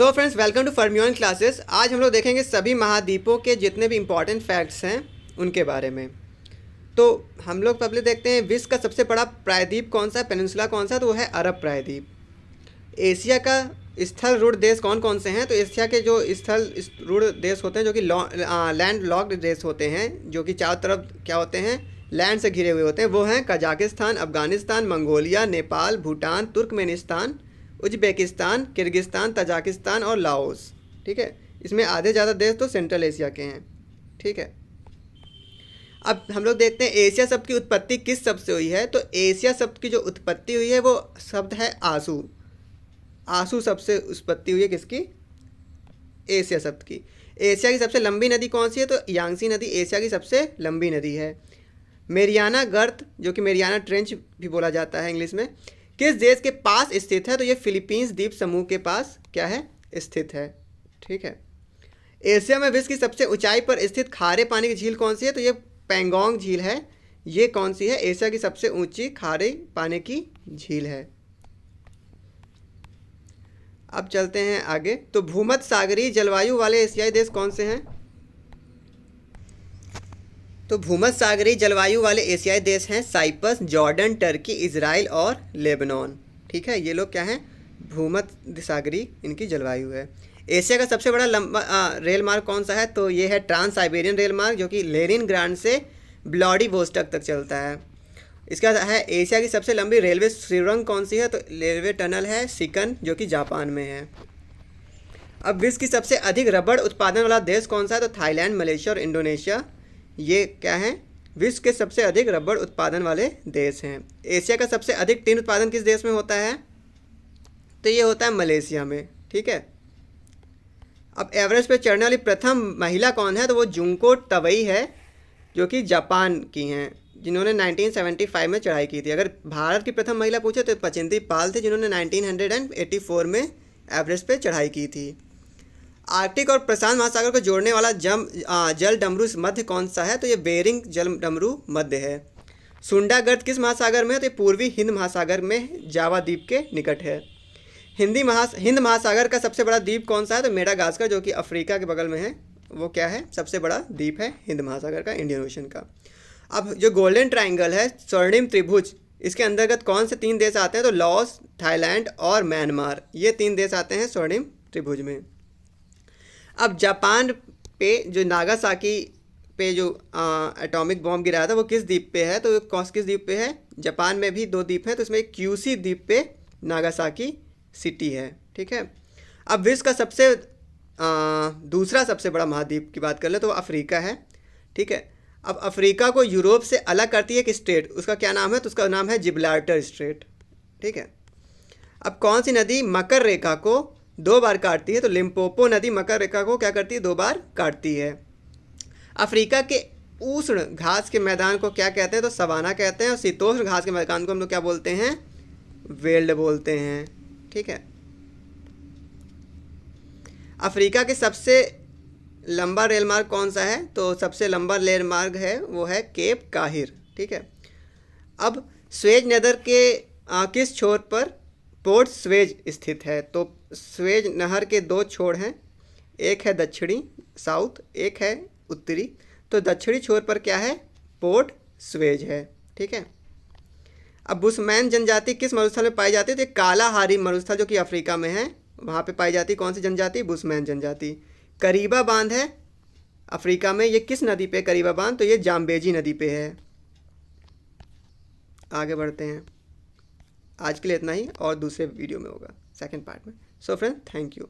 So friends, welcome to Fermion classes. आज हम लोग देखेंगे सभी महाद्वीपों के जितने भी इम्पॉर्टेंट फैक्ट्स हैं उनके बारे में। तो हम लोग पहले देखते हैं विश्व का सबसे बड़ा प्रायद्वीप कौन सा है, पेनिनसुला कौन सा है, तो वो है अरब प्रायद्वीप। एशिया का स्थल रूढ़ देश कौन कौन से हैं, तो एशिया के जो स्थल रूढ़ देश होते हैं जो कि लैंड लॉक्ड देश होते हैं, जो कि चारों तरफ क्या होते हैं, लैंड से घिरे हुए होते हैं, वो हैं Kazakhstan, Afghanistan, Mongolia, Nepal, Bhutan, Turkmenistan, Uzbekistan, Kyrgyzstan, Tajikistan और लाओस। ठीक है, इसमें आधे ज़्यादा देश तो सेंट्रल एशिया के हैं। ठीक है, अब हम लोग देखते हैं एशिया शब्द की उत्पत्ति किस शब्द से हुई है। तो एशिया शब्द की जो उत्पत्ति हुई है वो शब्द है आसू। आसू शब्द से उत्पत्ति हुई है किसकी, एशिया शब्द की। एशिया की सबसे लंबी नदी कौन सी है, तो यांगसी नदी एशिया की सबसे लंबी नदी है। मेरियाना गर्त, जो कि मेरियाना ट्रेंच भी बोला जाता है इंग्लिश में, किस देश के पास स्थित है, तो ये फिलीपींस द्वीप समूह के पास क्या है, स्थित है। ठीक है, एशिया में विश्व की सबसे ऊंचाई पर स्थित खारे पानी की झील कौन सी है, तो ये पेंगोंग झील है। ये कौन सी है, एशिया की सबसे ऊंची खारे पानी की झील है। अब चलते हैं आगे। तो भूमध्य सागरीय जलवायु वाले एशियाई देश कौन से हैं, तो भूमध्य सागरीय जलवायु वाले एशियाई देश हैं साइप्रस, जॉर्डन, टर्की, इजराइल और लेबनान। ठीक है, ये लोग क्या हैं, भूमध्य सागरीय इनकी जलवायु है। एशिया का सबसे बड़ा लंबा रेल मार्ग कौन सा है, तो ये है ट्रांस साइबेरियन रेल मार्ग, जो कि लेनिनग्राड से व्लादिवोस्टोक तक चलता है। इसका है एशिया की सबसे लंबी रेलवे सुरंग कौन सी है, तो रेलवे टनल है सिकन, जो कि जापान में है। अब विश्व की सबसे अधिक रबड़ उत्पादन वाला देश कौन सा है, तो थाईलैंड, मलेशिया और इंडोनेशिया ये क्या हैं, विश्व के सबसे अधिक रबड़ उत्पादन वाले देश हैं। एशिया का सबसे अधिक टिन उत्पादन किस देश में होता है, तो ये होता है मलेशिया में। ठीक है, अब एवरेस्ट पे चढ़ने वाली प्रथम महिला कौन है, तो वो जुंको तबई है, जो कि जापान की हैं, जिन्होंने 1975 में चढ़ाई की थी। अगर भारत की प्रथम महिला पूछे तो पचेंद्री पाल थे, जिन्होंने 1984 में एवरेस्ट पे चढ़ाई की थी। आर्कटिक और प्रशांत महासागर को जोड़ने वाला जल डमरू मध्य कौन सा है, तो ये बेरिंग जल डमरू मध्य है। सुंडा गर्त किस महासागर में है, तो ये पूर्वी हिंद महासागर में जावा द्वीप के निकट है। हिंद महासागर का सबसे बड़ा द्वीप कौन सा है, तो मेडागास्कर, जो कि अफ्रीका के बगल में है, वो क्या है, सबसे बड़ा द्वीप है हिंद महासागर का, इंडियन ओशन का। अब जो गोल्डन ट्राइंगल है, स्वर्णिम त्रिभुज, इसके अंतर्गत कौन से 3 देश आते हैं, तो लाओस, थाईलैंड और म्यांमार, ये 3 देश आते हैं स्वर्णिम त्रिभुज में। अब जापान पे जो नागासाकी पे जो एटॉमिक बॉम्ब गिराया था वो किस द्वीप पे है, तो किस द्वीप पे है, जापान में भी 2 द्वीप हैं, तो इसमें एक क्यूसी द्वीप पे नागासाकी सिटी है। ठीक है, अब विश्व का दूसरा सबसे बड़ा महाद्वीप की बात कर ले तो अफ्रीका है। ठीक है, अब अफ्रीका को यूरोप से अलग करती है एक स्टेट, उसका क्या नाम है, तो उसका नाम है जिब्राल्टर स्ट्रेट। ठीक है, अब कौन सी नदी मकर रेखा को 2 बार काटती है, तो लिम्पोपो नदी मकर रेखा को क्या करती है, 2 बार काटती है। अफ्रीका के उष्ण घास के मैदान को क्या कहते हैं, तो सवाना कहते हैं, और शीतोष्ण घास के मैदान को हम लोग क्या बोलते हैं, वेल्ड बोलते हैं। ठीक है, अफ्रीका के सबसे लंबा रेल मार्ग कौन सा है, तो सबसे लंबा रेल मार्ग है वो है केप काहिर। ठीक है, अब स्वेज नहर के किस छोर पर पोर्ट स्वेज स्थित है, तो स्वेज नहर के 2 छोर हैं, एक है दक्षिणी साउथ, एक है उत्तरी, तो दक्षिणी छोर पर क्या है, पोर्ट स्वेज है। ठीक है, अब बुशमैन जनजाति किस मरुस्थल में पाई जाती है, तो कालाहारी मरुस्थल, जो कि अफ्रीका में है, वहाँ पे पाई जाती है कौन सी जनजाति, बुशमैन जनजाति। करीबा बांध है अफ्रीका में, ये किस नदी पे करीबा बांध, तो ये जाम्बेजी नदी पे है। आगे बढ़ते हैं, आज के लिए इतना ही, और दूसरे वीडियो में होगा सेकंड पार्ट में। So friend, thank you.